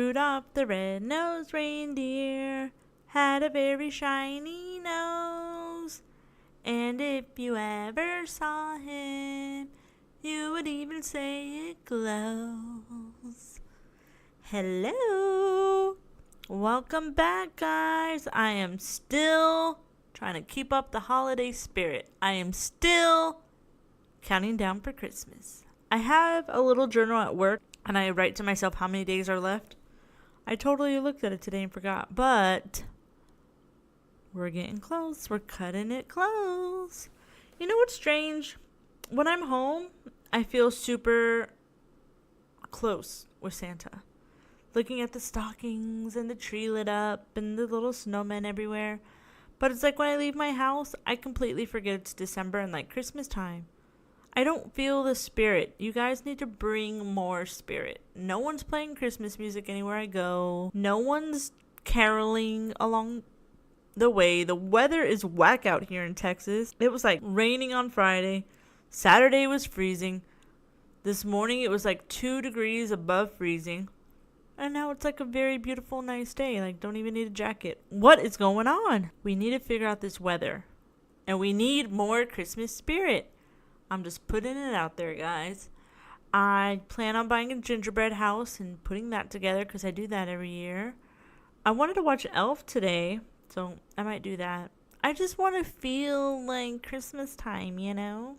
Rudolph the red-nosed reindeer had a very shiny nose. And if you ever saw him, you would even say it glows. Hello. Welcome back, guys. I am still trying to keep up the holiday spirit. I am still counting down for Christmas. I have a little journal at work, and I write to myself how many days are left. I totally looked at it today and forgot, but we're getting close. We're cutting it close. You know what's strange? When I'm home, I feel super close with Santa. Looking at the stockings and the tree lit up and the little snowmen everywhere. But it's like when I leave my house, I completely forget it's December and like Christmas time. I don't feel the spirit. You guys need to bring more spirit. No one's playing Christmas music anywhere I go. No one's caroling along the way. The weather is whack out here in Texas. It was like raining on Friday. Saturday was freezing. This morning it was like 2 degrees above freezing. And now it's like a very beautiful, nice day. Like, don't even need a jacket. What is going on? We need to figure out this weather. And we need more Christmas spirit. I'm just putting it out there, guys. I plan on buying a gingerbread house and putting that together because I do that every year. I wanted to watch Elf today, so I might do that. I just want to feel like Christmas time, you know?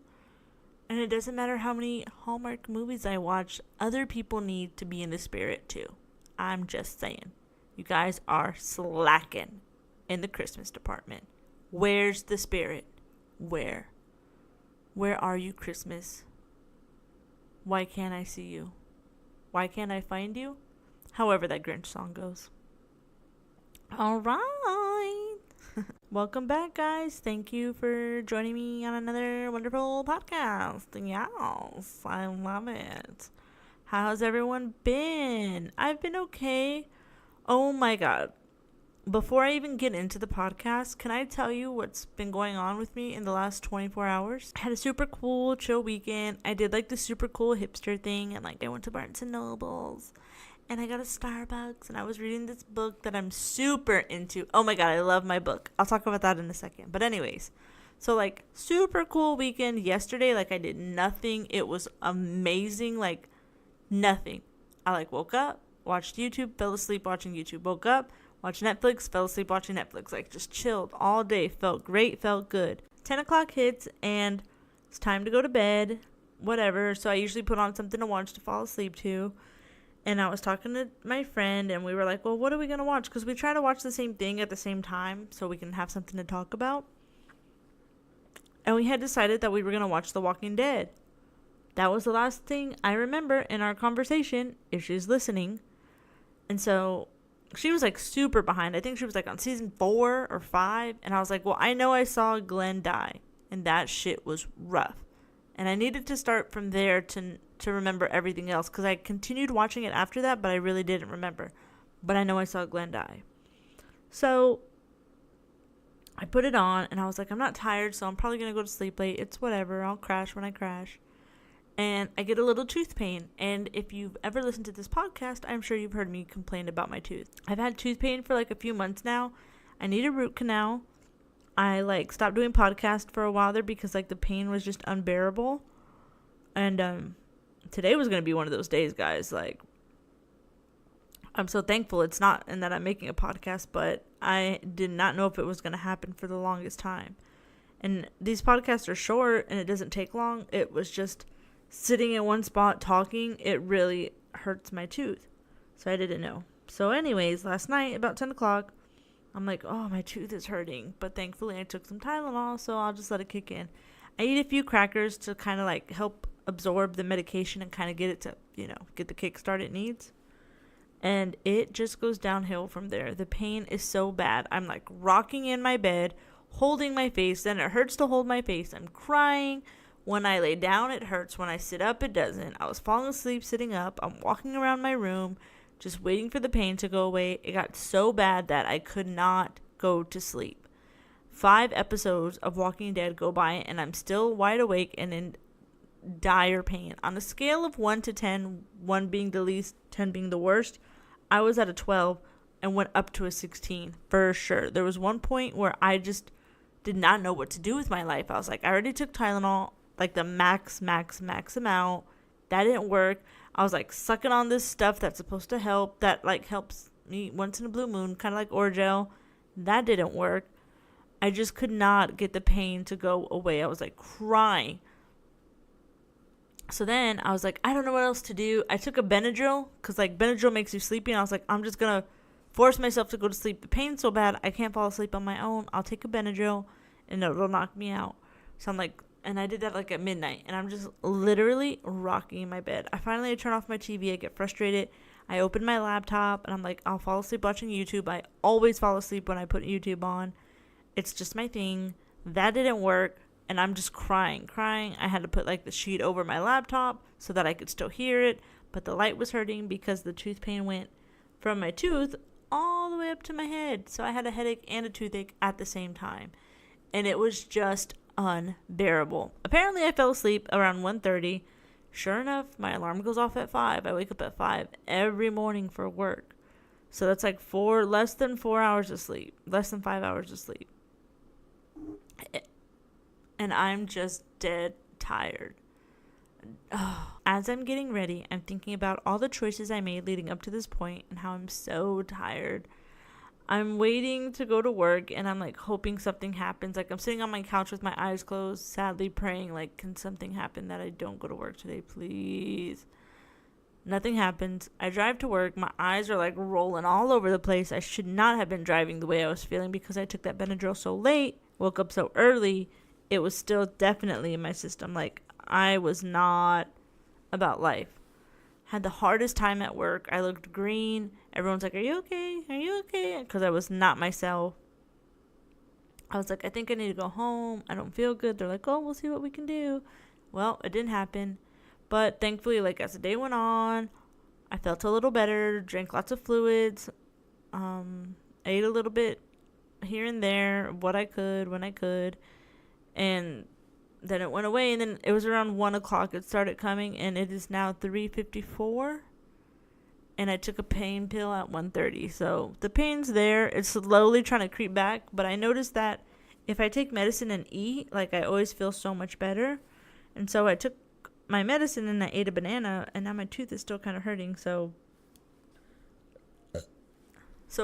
And it doesn't matter how many Hallmark movies I watch. Other people need to be in the spirit, too. I'm just saying. You guys are slacking in the Christmas department. Where's the spirit? Where? Where are you, Christmas? Why can't I see you? Why can't I find you? However that Grinch song goes. All right. Welcome back, guys. Thank you for joining me on another wonderful podcast. Yes, I love it. How's everyone been? I've been okay. Oh my God. Before I even get into the podcast, can I tell you what's been going on with me in the last 24 hours? I had a super cool, chill weekend. I did like the super cool hipster thing, and like I went to Barnes & Nobles, and I got a Starbucks, and I was reading this book that I'm super into. Oh my God, I love my book. I'll talk about that in a second. But anyways, so like super cool weekend yesterday. Like I did nothing. It was amazing. Like nothing. I like woke up, watched YouTube, fell asleep watching YouTube, woke up, watched Netflix, fell asleep watching Netflix. Like just chilled all day. Felt great, felt good. 10 o'clock hits and it's time to go to bed, whatever. So I usually put on something to watch to fall asleep to. And I was talking to my friend and we were like, well, what are we going to watch? Because we try to watch the same thing at the same time so we can have something to talk about. And we had decided that we were going to watch The Walking Dead. That was the last thing I remember in our conversation, if she's listening. And so she was like super behind. I think she was like on season 4 or 5. And I was like, well, I know I saw Glenn die. And that shit was rough. And I needed to start from there to remember everything else. Because I continued watching it after that, but I really didn't remember. But I know I saw Glenn die. So I put it on and I was like, I'm not tired, so I'm probably going to go to sleep late. It's whatever. I'll crash when I crash. And I get a little tooth pain. And if you've ever listened to this podcast, I'm sure you've heard me complain about my tooth. I've had tooth pain for like a few months now. I need a root canal. I like stopped doing podcasts for a while there because like the pain was just unbearable. And today was going to be one of those days, guys. Like, I'm so thankful it's not and that I'm making a podcast, but I did not know if it was going to happen for the longest time. And these podcasts are short and it doesn't take long. It was just sitting in one spot talking, it really hurts my tooth. So I didn't know. So anyways, last night about 10 o'clock, I'm like, oh, my tooth is hurting. But thankfully I took some Tylenol, so I'll just let it kick in. I ate a few crackers to kind of like help absorb the medication and kind of get it to, get the kickstart it needs. And it just goes downhill from there. The pain is so bad. I'm like rocking in my bed, holding my face. Then it hurts to hold my face. I'm crying. When I lay down, it hurts. When I sit up, it doesn't. I was falling asleep sitting up. I'm walking around my room, just waiting for the pain to go away. It got so bad that I could not go to sleep. 5 episodes of Walking Dead go by, and I'm still wide awake and in dire pain. On a scale of 1 to 10, 1 being the least, 10 being the worst, I was at a 12 and went up to a 16 for sure. There was one point where I just did not know what to do with my life. I was like, I already took Tylenol, like the max amount. That didn't work. I was like sucking on this stuff that's supposed to help, that like helps me once in a blue moon, kind of like Orgel. That didn't work. I just could not get the pain to go away. I was like crying. So then I was like, I don't know what else to do. I took a Benadryl because like Benadryl makes you sleepy. And I was like, I'm just going to force myself to go to sleep. The pain's so bad, I can't fall asleep on my own. I'll take a Benadryl and it'll knock me out. So I'm like, and I did that like at midnight. And I'm just literally rocking in my bed. I finally turn off my TV. I get frustrated. I open my laptop and I'm like, I'll fall asleep watching YouTube. I always fall asleep when I put YouTube on. It's just my thing. That didn't work. And I'm just crying. I had to put like the sheet over my laptop so that I could still hear it. But the light was hurting because the tooth pain went from my tooth all the way up to my head. So I had a headache and a toothache at the same time. And it was just unbearable. Apparently I fell asleep around 1:30. Sure enough, my alarm goes off at 5. I wake up at 5 every morning for work. So that's like less than 4 hours of sleep. Less than 5 hours of sleep. And I'm just dead tired. As I'm getting ready, I'm thinking about all the choices I made leading up to this point and how I'm so tired. I'm waiting to go to work and I'm like hoping something happens. Like I'm sitting on my couch with my eyes closed, sadly praying like, can something happen that I don't go to work today, please? Nothing happens. I drive to work. My eyes are like rolling all over the place. I should not have been driving the way I was feeling because I took that Benadryl so late, woke up so early. It was still definitely in my system. Like, I was not about life. Had the hardest time at work. I looked green. Everyone's like, are you okay? Are you okay? Because I was not myself. I was like, I think I need to go home. I don't feel good. They're like, oh, we'll see what we can do. Well, it didn't happen. But thankfully, like, as the day went on, I felt a little better. Drank lots of fluids. Ate a little bit here and there. What I could, when I could. And then it went away, and then it was around 1 o'clock it started coming, and it is now 3:54, and I took a pain pill at 1:30. So the pain's there. It's slowly trying to creep back, but I noticed that if I take medicine and eat, like, I always feel so much better. And so I took my medicine and I ate a banana, and now my tooth is still kind of hurting. So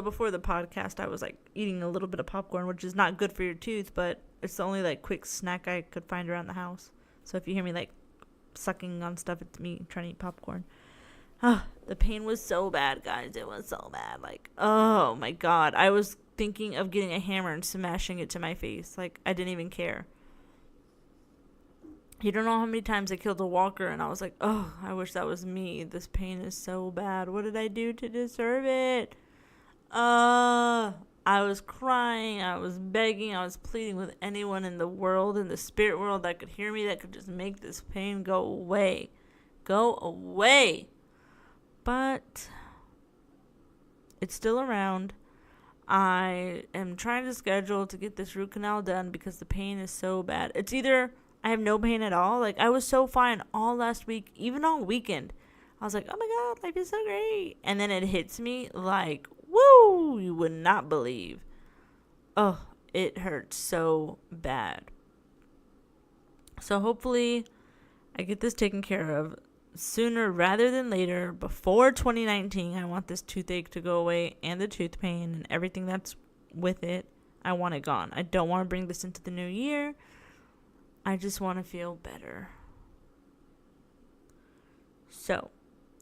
before the podcast, I was like eating a little bit of popcorn, which is not good for your tooth, but it's the only like quick snack I could find around the house. So if you hear me like sucking on stuff, it's me trying to eat popcorn. The pain was so bad, guys. It was so bad. Like, oh my God. I was thinking of getting a hammer and smashing it to my face. Like, I didn't even care. You don't know how many times I killed a walker and I was like, oh, I wish that was me. This pain is so bad. What did I do to deserve it? I was crying, I was begging, I was pleading with anyone in the world, in the spirit world that could hear me, that could just make this pain go away. Go away. But it's still around. I am trying to schedule to get this root canal done because the pain is so bad. It's either I have no pain at all. Like, I was so fine all last week, even all weekend. I was like, oh my God, life is so great. And then it hits me like, woo, you would not believe. Oh, it hurts so bad. So hopefully I get this taken care of sooner rather than later. Before 2019, I want this toothache to go away and the tooth pain and everything that's with it. I want it gone. I don't want to bring this into the new year. I just want to feel better. So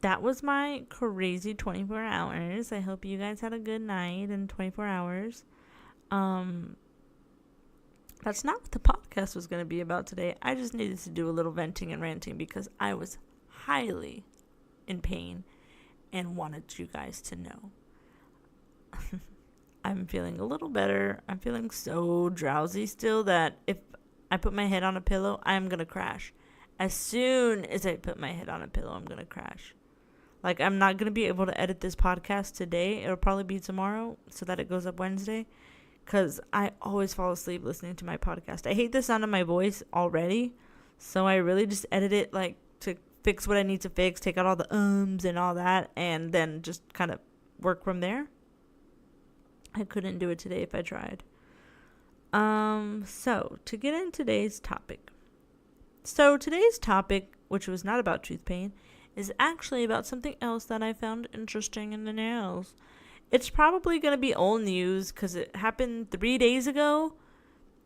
that was my crazy 24 hours. I hope you guys had a good night in 24 hours. That's not what the podcast was going to be about today. I just needed to do a little venting and ranting because I was highly in pain and wanted you guys to know. I'm feeling a little better. I'm feeling so drowsy still that if I put my head on a pillow, I'm going to crash. As soon as I put my head on a pillow, I'm going to crash. Like, I'm not going to be able to edit this podcast today. It'll probably be tomorrow so that it goes up Wednesday. Because I always fall asleep listening to my podcast. I hate the sound of my voice already. So I really just edit it, like, to fix what I need to fix. Take out all the ums and all that. And then just kind of work from there. I couldn't do it today if I tried. So to get into today's topic. So today's topic, which was not about tooth pain, is actually about something else that I found interesting in the news. It's probably going to be old news because it happened 3 days ago.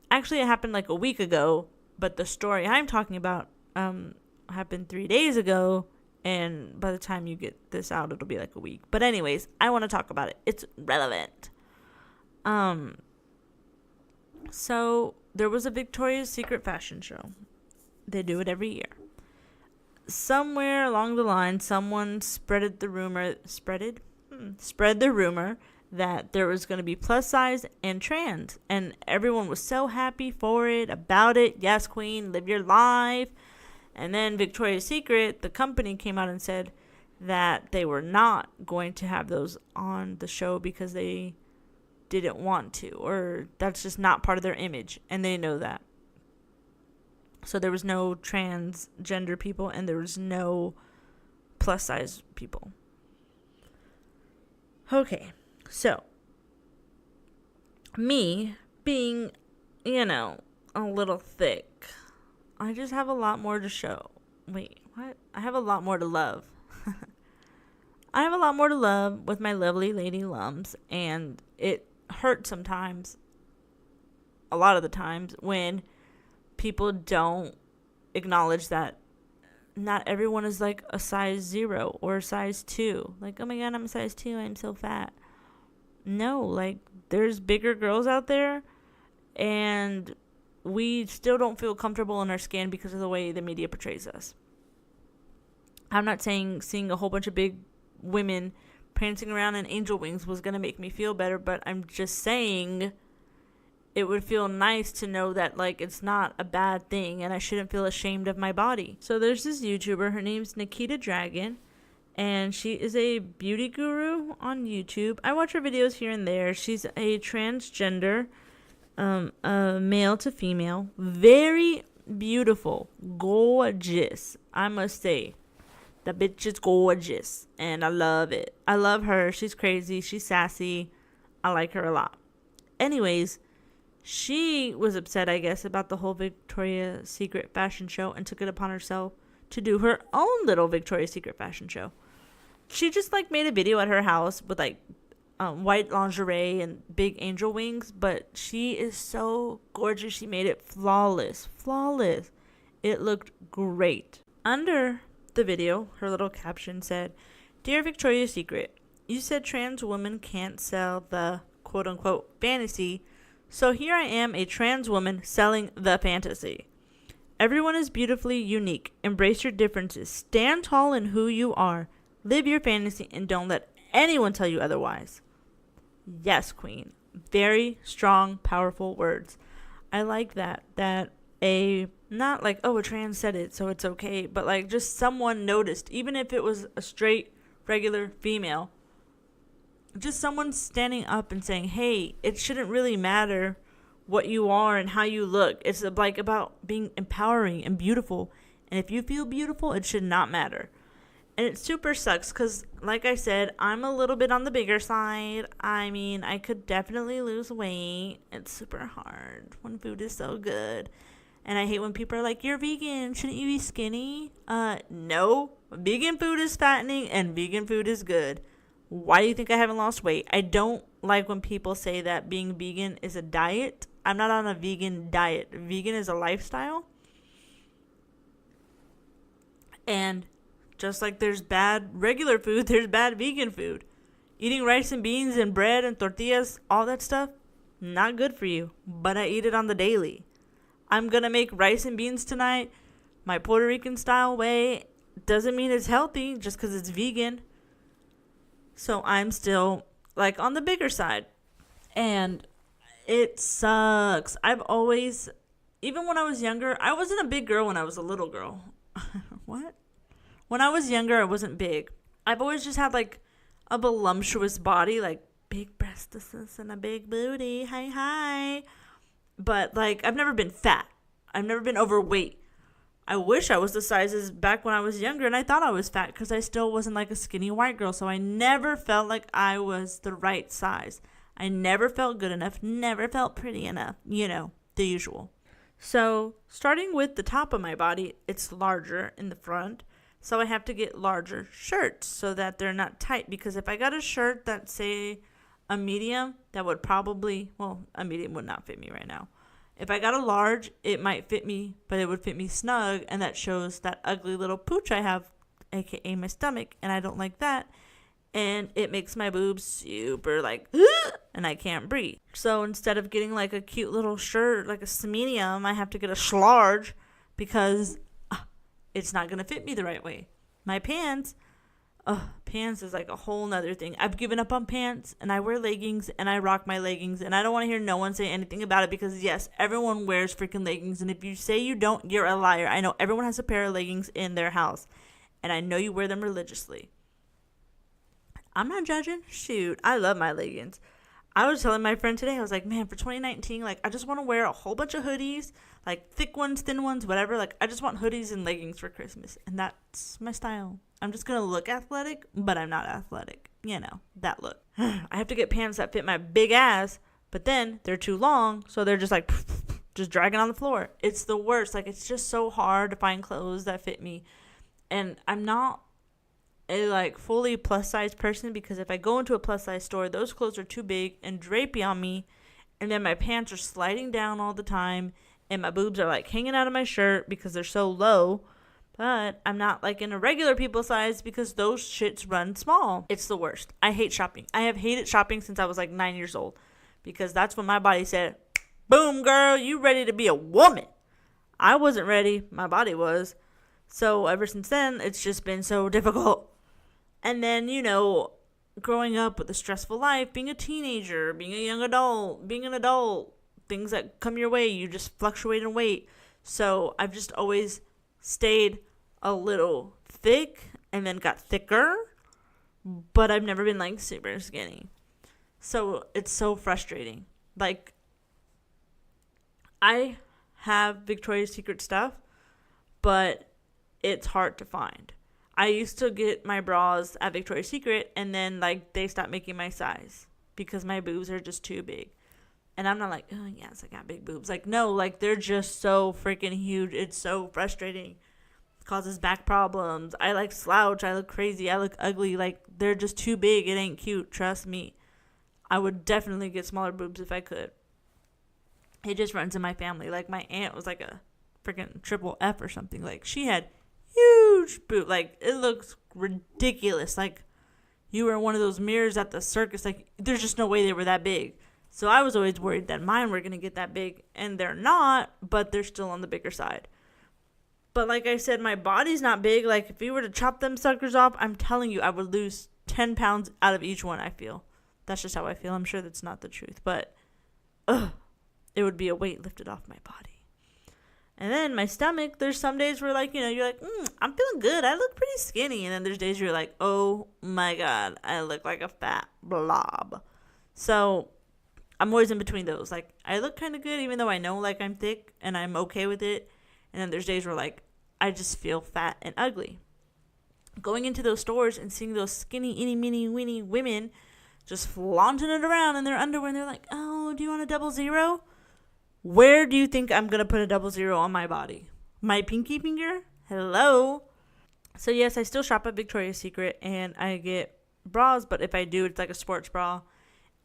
Actually, it happened like a week ago, but the story I'm talking about happened 3 days ago, and by the time you get this out, it'll be like a week. But anyways, I want to talk about it. It's relevant. So there was a Victoria's Secret fashion show. They do it every year. Somewhere along the line, someone spread the rumor that there was going to be plus size and trans, and everyone was so happy for it, about it. Yes, queen, live your life. And then Victoria's Secret, the company, came out and said that they were not going to have those on the show because they didn't want to, or that's just not part of their image, and they know that. So there was no transgender people, and there was no plus size people. Okay, so me being, a little thick, I just have a lot more to show. Wait, what? I have a lot more to love. I have a lot more to love with my lovely lady lumps, and it hurts sometimes, a lot of the times, when people don't acknowledge that not everyone is like a size 0 or a size 2. Like, oh my god, I'm a size 2, I'm so fat. No, like, there's bigger girls out there, and we still don't feel comfortable in our skin because of the way the media portrays us. I'm not saying seeing a whole bunch of big women prancing around in angel wings was going to make me feel better, but I'm just saying it would feel nice to know that, like, it's not a bad thing and I shouldn't feel ashamed of my body. So there's this YouTuber, her name's Nikita Dragon, and she is a beauty guru on YouTube. I watch her videos here and there. She's a transgender, a male to female, very beautiful, gorgeous, I must say. The bitch is gorgeous, and I love it. I love her. She's crazy. She's sassy. I like her a lot. Anyways, she was upset, I guess, about the whole Victoria's Secret fashion show and took it upon herself to do her own little Victoria's Secret fashion show. She just, like, made a video at her house with, like, white lingerie and big angel wings, but she is so gorgeous. She made it flawless. It looked great. Under the video, her little caption said, "Dear Victoria's Secret, you said trans women can't sell the quote-unquote fantasy, so here I am, a trans woman selling the fantasy. Everyone is beautifully unique. Embrace your differences. Stand tall in who you are. Live your fantasy and don't let anyone tell you otherwise." Yes, queen. Very strong, powerful words. I like that. Not like, oh, a trans said it, so it's okay, but like just someone noticed, even if it was a straight, regular female. Just someone standing up and saying, hey, it shouldn't really matter what you are and how you look. It's like about being empowering and beautiful. And if you feel beautiful, it should not matter. And it super sucks because, like I said, I'm a little bit on the bigger side. I mean, I could definitely lose weight. It's super hard when food is so good. And I hate when people are like, you're vegan, shouldn't you be skinny? No. Vegan food is fattening and vegan food is good. Why do you think I haven't lost weight? I don't like when people say that being vegan is a diet. I'm not on a vegan diet. Vegan is a lifestyle. And just like there's bad regular food, there's bad vegan food. Eating rice and beans and bread and tortillas, all that stuff, not good for you. But I eat it on the daily. I'm going to make rice and beans tonight, my Puerto Rican style way. Doesn't mean it's healthy just because it's vegan. So I'm still like on the bigger side. And it sucks. I've always, even when I was younger, I wasn't a big girl when I was a little girl. What? When I was younger, I wasn't big. I've always just had like a voluptuous body, like big breasts and a big booty. Hi. But like, I've never been fat. I've never been overweight. I wish I was the sizes back when I was younger and I thought I was fat because I still wasn't like a skinny white girl. So I never felt like I was the right size. I never felt good enough, never felt pretty enough, the usual. So starting with the top of my body, it's larger in the front. So I have to get larger shirts so that they're not tight. Because if I got a shirt that's, say, a medium, that would probably, a medium would not fit me right now. If I got a large, it might fit me, but it would fit me snug, and that shows that ugly little pooch I have, aka my stomach, and I don't like that. And it makes my boobs super and I can't breathe. So instead of getting like a cute little shirt, like a medium, I have to get a schlarge because it's not going to fit me the right way. My pants, pants is like a whole nother thing. I've given up on pants, and I wear leggings, and I rock my leggings, and I don't want to hear no one say anything about it because, yes, everyone wears freaking leggings, and if you say you don't, you're a liar. I know everyone has a pair of leggings in their house, and I know you wear them religiously. I'm not judging. Shoot, I love my leggings. I was telling my friend today, I was like, man, for 2019, like, I just want to wear a whole bunch of hoodies, like thick ones, thin ones, whatever. Like, I just want hoodies and leggings for Christmas, and that's my style. I'm just going to look athletic, but I'm not athletic. That look. I have to get pants that fit my big ass, but then they're too long, so they're just like, just dragging on the floor. It's the worst. Like, it's just so hard to find clothes that fit me, and I'm not a fully plus size person because if I go into a plus size store, those clothes are too big and drapey on me, and then my pants are sliding down all the time, and my boobs are hanging out of my shirt because they're so low. But I'm not in a regular people size because those shits run small. It's the worst. I hate shopping. I have hated shopping since I was 9 years old because that's when my body said, boom, girl, you ready to be a woman. I wasn't ready. My body was. So ever since then, it's just been so difficult. And then, growing up with a stressful life, being a teenager, being a young adult, being an adult, things that come your way, you just fluctuate in weight. So I've just always stayed a little thick and then got thicker, but I've never been super skinny. So it's so frustrating. I have Victoria's Secret stuff, but it's hard to find. I used to get my bras at Victoria's Secret, and then they stopped making my size because my boobs are just too big. And I'm not oh yes, I got big boobs. No, they're just so freaking huge. It's so frustrating. It causes back problems. I slouch. I look crazy. I look ugly. They're just too big. It ain't cute. Trust me. I would definitely get smaller boobs if I could. It just runs in my family. My aunt was a freaking triple F or something. She had huge boob. It looks ridiculous. You were in one of those mirrors at the circus. There's just no way they were that big. So I was always worried that mine were going to get that big, and they're not, but they're still on the bigger side. But like I said, my body's not big. If you were to chop them suckers off, I'm telling you, I would lose 10 pounds out of each one, I feel. That's just how I feel. I'm sure that's not the truth, but it would be a weight lifted off my body. And then my stomach, there's some days where you're I'm feeling good. I look pretty skinny. And then there's days where you're oh my God, I look like a fat blob. So I'm always in between those. I look kind of good, even though I know, I'm thick, and I'm okay with it. And then there's days where, I just feel fat and ugly. Going into those stores and seeing those skinny, itty, bitty, weeny women just flaunting it around in their underwear, and they're oh, do you want a 00? Where do you think I'm going to put a 00 on my body? My pinky finger? Hello? So, yes, I still shop at Victoria's Secret, and I get bras, but if I do, it's a sports bra.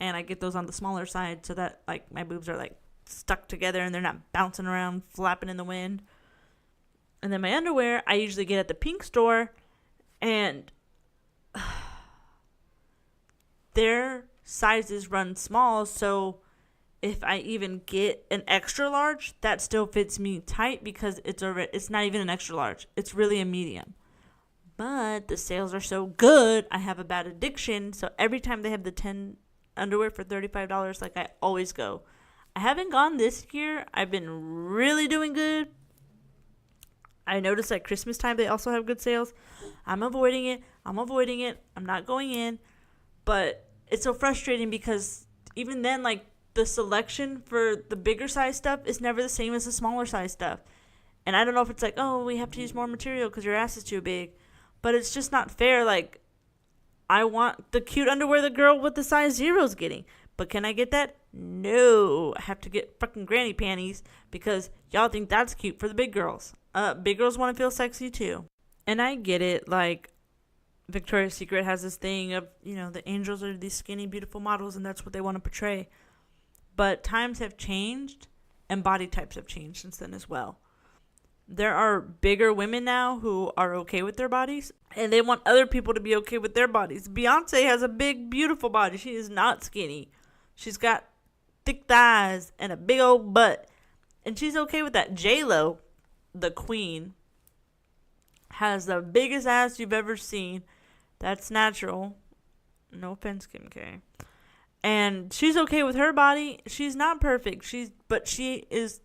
And I get those on the smaller side so that, my boobs are, stuck together and they're not bouncing around, flapping in the wind. And then my underwear, I usually get at the pink store. And their sizes run small. So if I even get an extra large, that still fits me tight because it's not even an extra large. It's really a medium. But the sales are so good, I have a bad addiction. So every time they have the 10 underwear for $35, I always go. I haven't gone this year. I've been really doing good. I noticed Christmas time they also have good sales. I'm avoiding it. I'm not going in. But it's so frustrating because even then the selection for the bigger size stuff is never the same as the smaller size stuff. And I don't know if it's like, oh, we have to use more material because your ass is too big. But it's just not fair. Like, I want the cute underwear the girl with the size 0's getting. But can I get that? No. I have to get fucking granny panties because y'all think that's cute for the big girls. Big girls want to feel sexy too. And I get it. Like, Victoria's Secret has this thing of, the angels are these skinny, beautiful models, and that's what they want to portray. But times have changed, and body types have changed since then as well. There are bigger women now who are okay with their bodies, and they want other people to be okay with their bodies. Beyonce has a big, beautiful body. She is not skinny. She's got thick thighs and a big old butt, and she's okay with that. J-Lo, the queen, has the biggest ass you've ever seen. That's natural. No offense, Kim K. And she's okay with her body. She's not perfect. But she is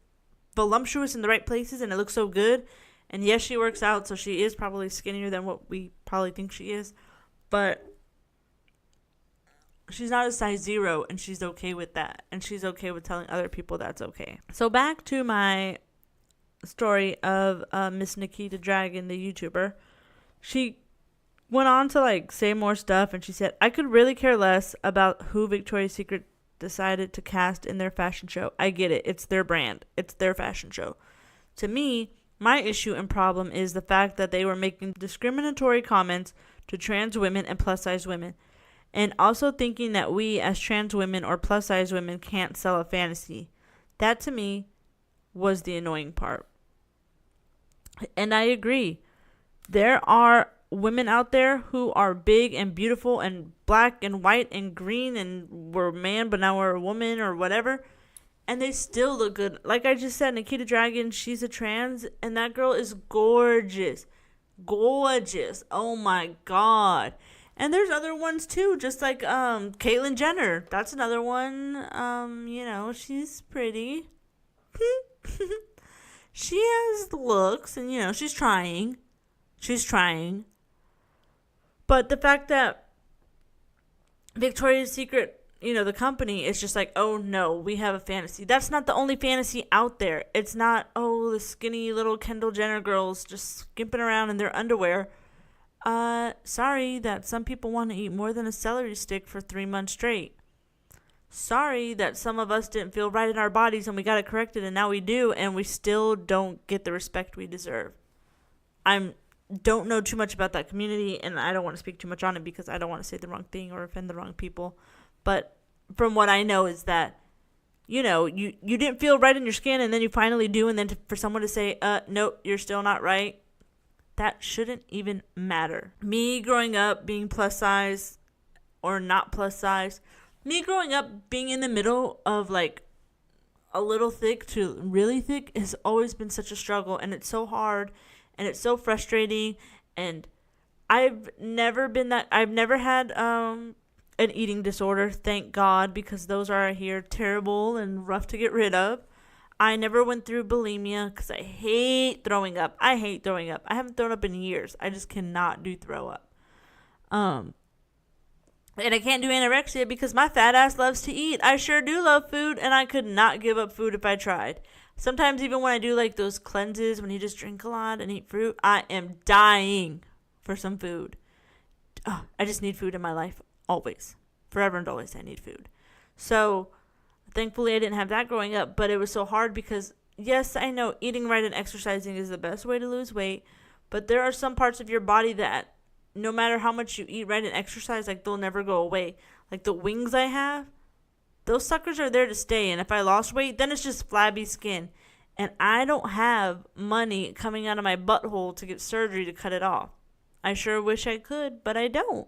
voluptuous in the right places, and it looks so good. And yes, she works out, so she is probably skinnier than what we probably think she is. But she's not a size 0, and she's okay with that. And she's okay with telling other people that's okay. So back to my story of Miss Nikita Dragun, the YouTuber. She went on to say more stuff, and she said, I could really care less about who Victoria's Secret decided to cast in their fashion show. I get it. It's their brand. It's their fashion show. To me, my issue and problem is the fact that they were making discriminatory comments to trans women and plus size women, and also thinking that we as trans women or plus size women can't sell a fantasy. That to me was the annoying part. And I agree. There are women out there who are big and beautiful and black and white and green and were a man but now we're a woman or whatever, and they still look good. Like I just said, Nikita Dragun, she's a trans, and that girl is gorgeous. Gorgeous. Oh my god. And there's other ones too, just like Caitlyn Jenner. That's another one. She's pretty. She has the looks, and she's trying. But the fact that Victoria's Secret, the company, is just like, oh no, we have a fantasy. That's not the only fantasy out there. It's not, oh, the skinny little Kendall Jenner girls just skimping around in their underwear. Sorry that some people want to eat more than a celery stick for 3 months straight. Sorry that some of us didn't feel right in our bodies and we got it corrected and now we do, and we still don't get the respect we deserve. Don't know too much about that community, and I don't want to speak too much on it because I don't want to say the wrong thing or offend the wrong people. But from what I know is that, you didn't feel right in your skin, and then you finally do, and then for someone to say, nope, you're still not right, that shouldn't even matter. Me growing up being plus size or not plus size, me growing up being in the middle of a little thick to really thick has always been such a struggle, and it's so hard. And it's so frustrating, and I've never had an eating disorder, thank God, because those are here terrible and rough to get rid of. I never went through bulimia because I hate throwing up. I haven't thrown up in years. I just cannot do throw up. And I can't do anorexia because my fat ass loves to eat. I sure do love food, and I could not give up food if I tried. Sometimes even when I do those cleanses, when you just drink a lot and eat fruit, I am dying for some food. I just need food in my life, always. Forever and always I need food. So thankfully I didn't have that growing up, but it was so hard because, yes, I know eating right and exercising is the best way to lose weight, but there are some parts of your body that no matter how much you eat right and exercise, they'll never go away. Like the wings I have, those suckers are there to stay, and if I lost weight, then it's just flabby skin. And I don't have money coming out of my butthole to get surgery to cut it off. I sure wish I could, but I don't.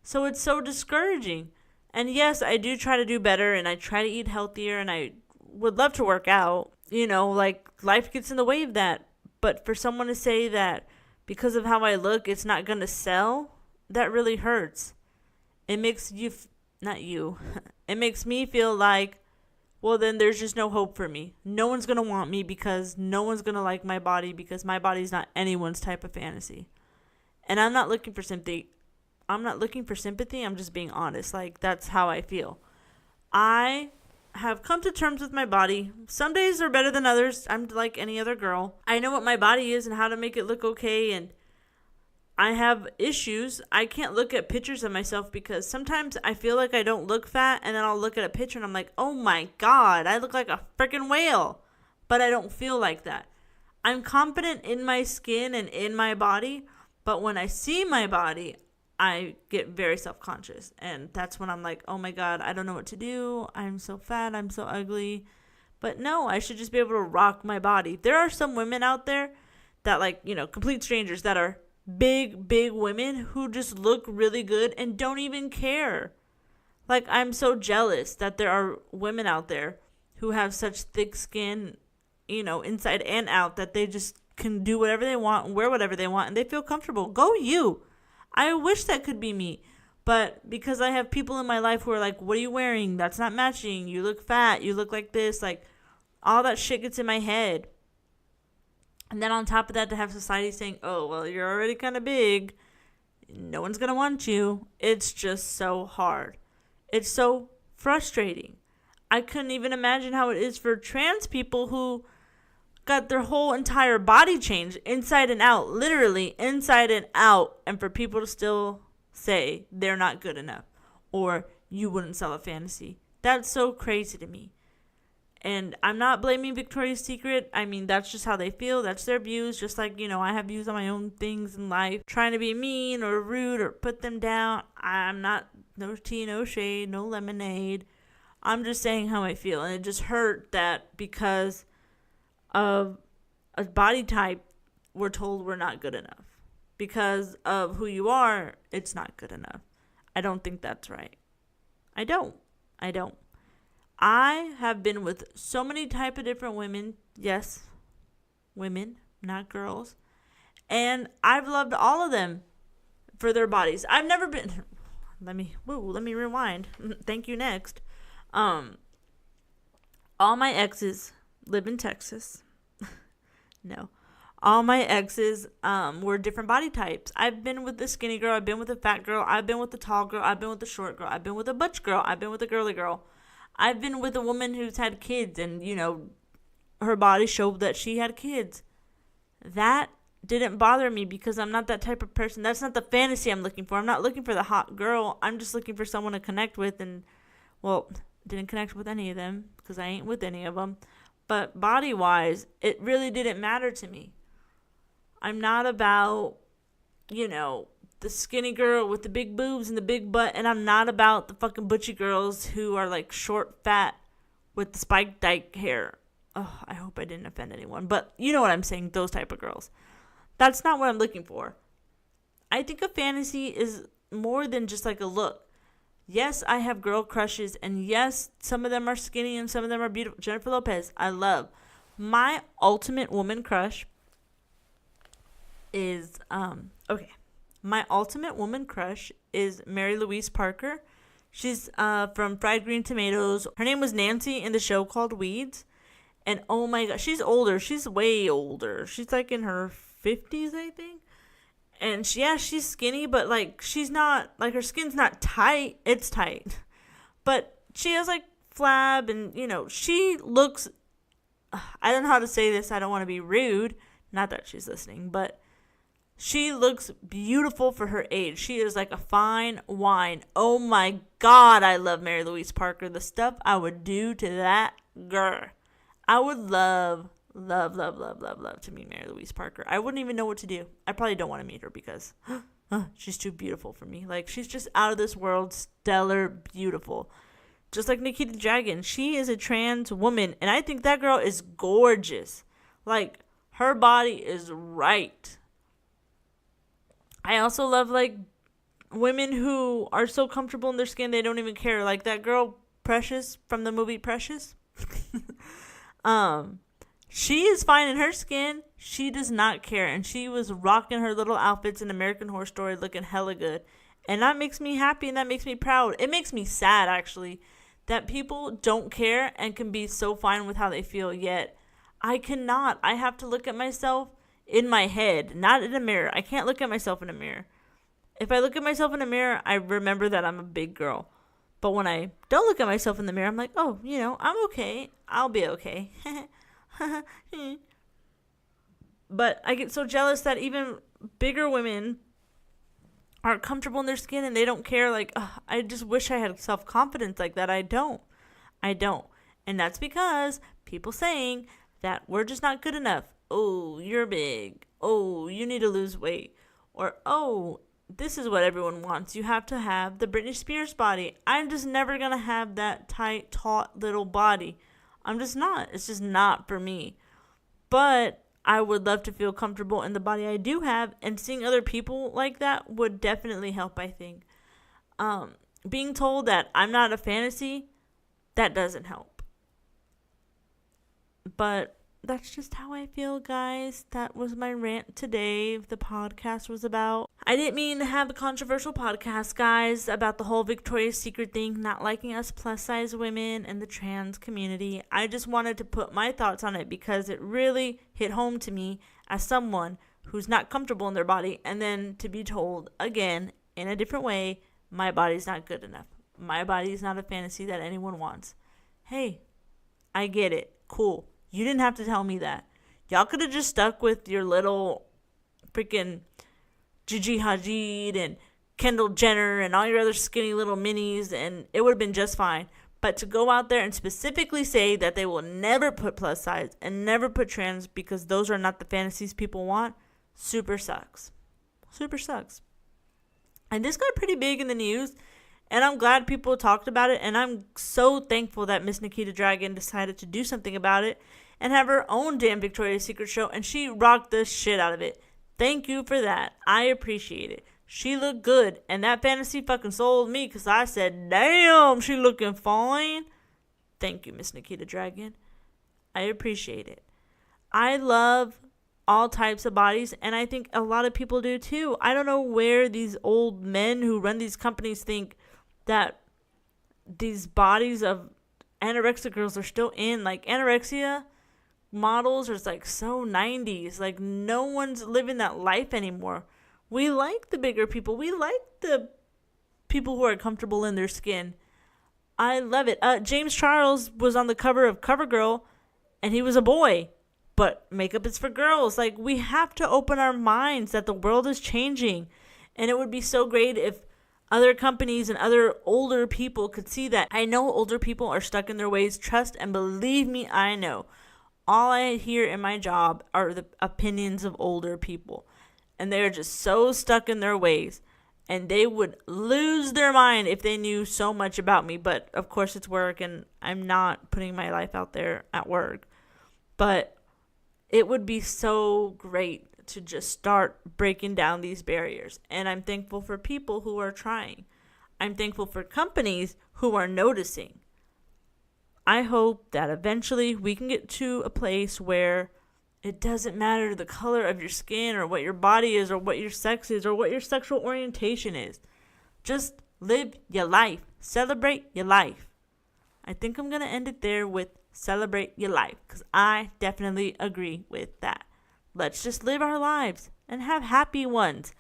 So it's so discouraging. And yes, I do try to do better, and I try to eat healthier, and I would love to work out. Life gets in the way of that. But for someone to say that because of how I look, it's not going to sell, that really hurts. It makes you... Not you. It makes me feel like, well, then there's just no hope for me. No one's going to want me because no one's going to like my body because my body's not anyone's type of fantasy. And I'm not looking for sympathy. I'm just being honest. That's how I feel. I have come to terms with my body. Some days are better than others. I'm like any other girl. I know what my body is and how to make it look okay, and I have issues. I can't look at pictures of myself because sometimes I feel like I don't look fat, and then I'll look at a picture and I'm like, oh my God, I look like a freaking whale. But I don't feel like that. I'm confident in my skin and in my body, but when I see my body, I get very self-conscious. And that's when I'm like, oh my God, I don't know what to do. I'm so fat. I'm so ugly. But no, I should just be able to rock my body. There are some women out there that, like, you know, complete strangers that are big women who just look really good and don't even care. Like, I'm so jealous that there are women out there who have such thick skin, you know, inside and out, that they just can do whatever they want and wear whatever they want and they feel comfortable. Go you. I wish that could be me. But because I have people in my life who are like, what are you wearing? That's not matching. You look fat. You look like this. Like, all that shit gets in my head. And then on top of that, to have society saying, oh, well, you're already kind of big. No one's going to want you. It's just so hard. It's so frustrating. I couldn't even imagine how it is for trans people who got their whole entire body changed inside and out, literally inside and out. And for people to still say they're not good enough or you wouldn't sell a fantasy. That's so crazy to me. And I'm not blaming Victoria's Secret. I mean, that's just how they feel. That's their views. Just like, you know, I have views on my own things in life. Trying to be mean or rude or put them down. I'm not, no tea, no shade, no lemonade. I'm just saying how I feel. And it just hurt that because of a body type, we're told we're not good enough. Because of who you are, it's not good enough. I don't think that's right. I don't. I have been with so many type of different women. Yes, women, not girls. And I've loved all of them for their bodies. I've never been... Let me rewind. Thank you, next. All my exes live in Texas. No. All my exes were different body types. I've been with the skinny girl. I've been with the fat girl. I've been with the tall girl. I've been with the short girl. I've been with a butch girl. I've been with a girly girl. I've been with a woman who's had kids and, you know, her body showed that she had kids. That didn't bother me because I'm not that type of person. That's not the fantasy I'm looking for. I'm not looking for the hot girl. I'm just looking for someone to connect with. And, well, didn't connect with any of them because I ain't with any of them. But body-wise, it really didn't matter to me. I'm not about, you know, the skinny girl with the big boobs and the big butt, and I'm not about the fucking butchy girls who are like short, fat with the spiked dyke hair. Oh, I hope I didn't offend anyone, but you know what I'm saying, those type of girls. That's not what I'm looking for. I think a fantasy is more than just like a look. Yes, I have girl crushes, and yes, some of them are skinny and some of them are beautiful. Jennifer Lopez, I love. My ultimate woman crush is, my ultimate woman crush is Mary Louise Parker. She's from Fried Green Tomatoes. Her name was Nancy in the show called Weeds. And oh my God, she's older. She's way older. She's like in her 50s, I think. And she's skinny, but like she's not, like her skin's not tight. It's tight. But she has like flab and, you know, she looks, I don't know how to say this. I don't want to be rude. Not that she's listening, but she looks beautiful for her age. She is like a fine wine. Oh my God, I love Mary Louise Parker. The stuff I would do to that girl. I would love to meet Mary Louise Parker. I wouldn't even know what to do. I probably don't want to meet her because she's too beautiful for me. Like, she's just out of this world, stellar, beautiful. Just like Nikita Dragon. She is a trans woman, and I think that girl is gorgeous. Like, her body is right. I also love, like, women who are so comfortable in their skin they don't even care. Like that girl, Precious, from the movie Precious. She is fine in her skin. She does not care. And she was rocking her little outfits in American Horror Story looking hella good. And that makes me happy and that makes me proud. It makes me sad, actually, that people don't care and can be so fine with how they feel. Yet, I cannot. I have to look at myself in my head, not in a mirror. I can't look at myself in a mirror. If I look at myself in a mirror, I remember that I'm a big girl. But when I don't look at myself in the mirror, I'm like, oh, I'm okay. I'll be okay. But I get so jealous that even bigger women aren't comfortable in their skin and they don't care. Like, I just wish I had self-confidence like that. I don't. And that's because people saying that we're just not good enough. Oh, you're big. Oh, you need to lose weight. Or, oh, this is what everyone wants. You have to have the Britney Spears body. I'm just never going to have that tight, taut little body. I'm just not. It's just not for me. But I would love to feel comfortable in the body I do have, and seeing other people like that would definitely help, I think. Being told that I'm not a fantasy, that doesn't help. But that's just how I feel, guys. That was my rant today. The podcast was about. I didn't mean to have a controversial podcast, guys, about the whole Victoria's Secret thing, not liking us plus-size women and the trans community. I just wanted to put my thoughts on it because it really hit home to me as someone who's not comfortable in their body, and then to be told again in a different way, my body's not good enough. My body is not a fantasy that anyone wants. Hey, I get it. Cool. You didn't have to tell me that. Y'all could have just stuck with your little freaking Gigi Hadid and Kendall Jenner and all your other skinny little minis, and it would have been just fine. But to go out there and specifically say that they will never put plus size and never put trans because those are not the fantasies people want, super sucks. Super sucks. And this got pretty big in the news, and I'm glad people talked about it, and I'm so thankful that Miss Nikita Dragun decided to do something about it and have her own damn Victoria's Secret show, and she rocked the shit out of it. Thank you for that. I appreciate it. She looked good, and that fantasy fucking sold me because I said, damn, she looking fine. Thank you, Miss Nikita Dragun. I appreciate it. I love all types of bodies, and I think a lot of people do too. I don't know where these old men who run these companies think that these bodies of anorexic girls are still in. Like, anorexia models are like so 90s. Like, no one's living that life anymore. We like the bigger people. We like the people who are comfortable in their skin. I love it. James Charles was on the cover of CoverGirl, and he was a boy. But makeup is for girls. Like, we have to open our minds that the world is changing. And it would be so great if other companies and other older people could see that. I know older people are stuck in their ways. Trust and believe me, I know. All I hear in my job are the opinions of older people. And they're just so stuck in their ways. And they would lose their mind if they knew so much about me. But, of course, it's work, and I'm not putting my life out there at work. But it would be so great to just start breaking down these barriers. And I'm thankful for people who are trying. I'm thankful for companies who are noticing. I hope that eventually we can get to a place where it doesn't matter the color of your skin or what your body is or what your sex is or what your sexual orientation is. Just live your life. Celebrate your life. I think I'm going to end it there with celebrate your life, because I definitely agree with that. Let's just live our lives and have happy ones.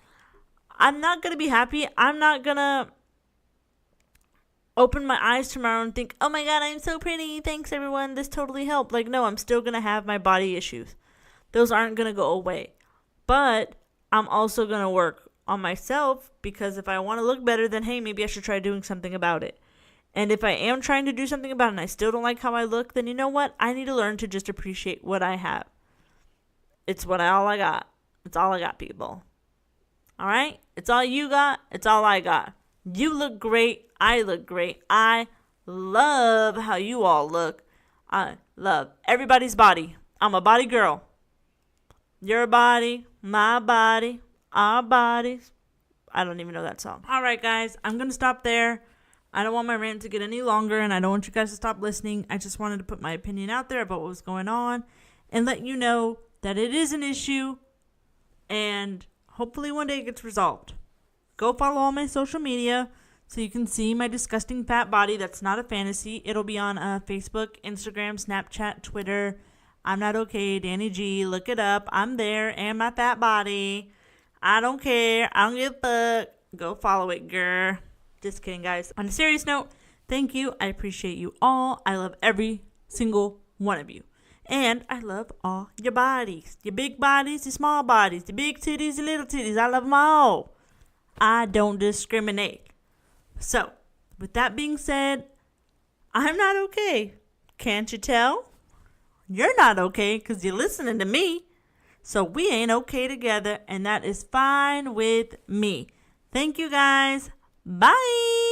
I'm not going to be happy. I'm not going to open my eyes tomorrow and think, oh my God, I'm so pretty. Thanks, everyone. This totally helped. Like, no, I'm still going to have my body issues. Those aren't going to go away. But I'm also going to work on myself, because if I want to look better, then hey, maybe I should try doing something about it. And if I am trying to do something about it and I still don't like how I look, then you know what? I need to learn to just appreciate what I have. It's all I got. It's all I got, people. All right? It's all you got. It's all I got. You look great. I look great. I love how you all look. I love everybody's body. I'm a body girl. Your body, my body, our bodies. I don't even know that song. All right, guys. I'm going to stop there. I don't want my rant to get any longer, and I don't want you guys to stop listening. I just wanted to put my opinion out there about what was going on and let you know that it is an issue, and hopefully one day it gets resolved. Go follow all my social media so you can see my disgusting fat body that's not a fantasy. It'll be on Facebook, Instagram, Snapchat, Twitter. I'm Not Okay, Danny G. Look it up. I'm there, and my fat body. I don't care. I don't give a fuck. Go follow it, girl. Just kidding, guys. On a serious note, Thank you. I appreciate you all. I love every single one of you. And I love all your bodies. Your big bodies, your small bodies, your big titties, your little titties. I love them all. I don't discriminate. So, with that being said, I'm not okay. Can't you tell? You're not okay because you're listening to me. So we ain't okay together, and that is fine with me. Thank you guys. Bye.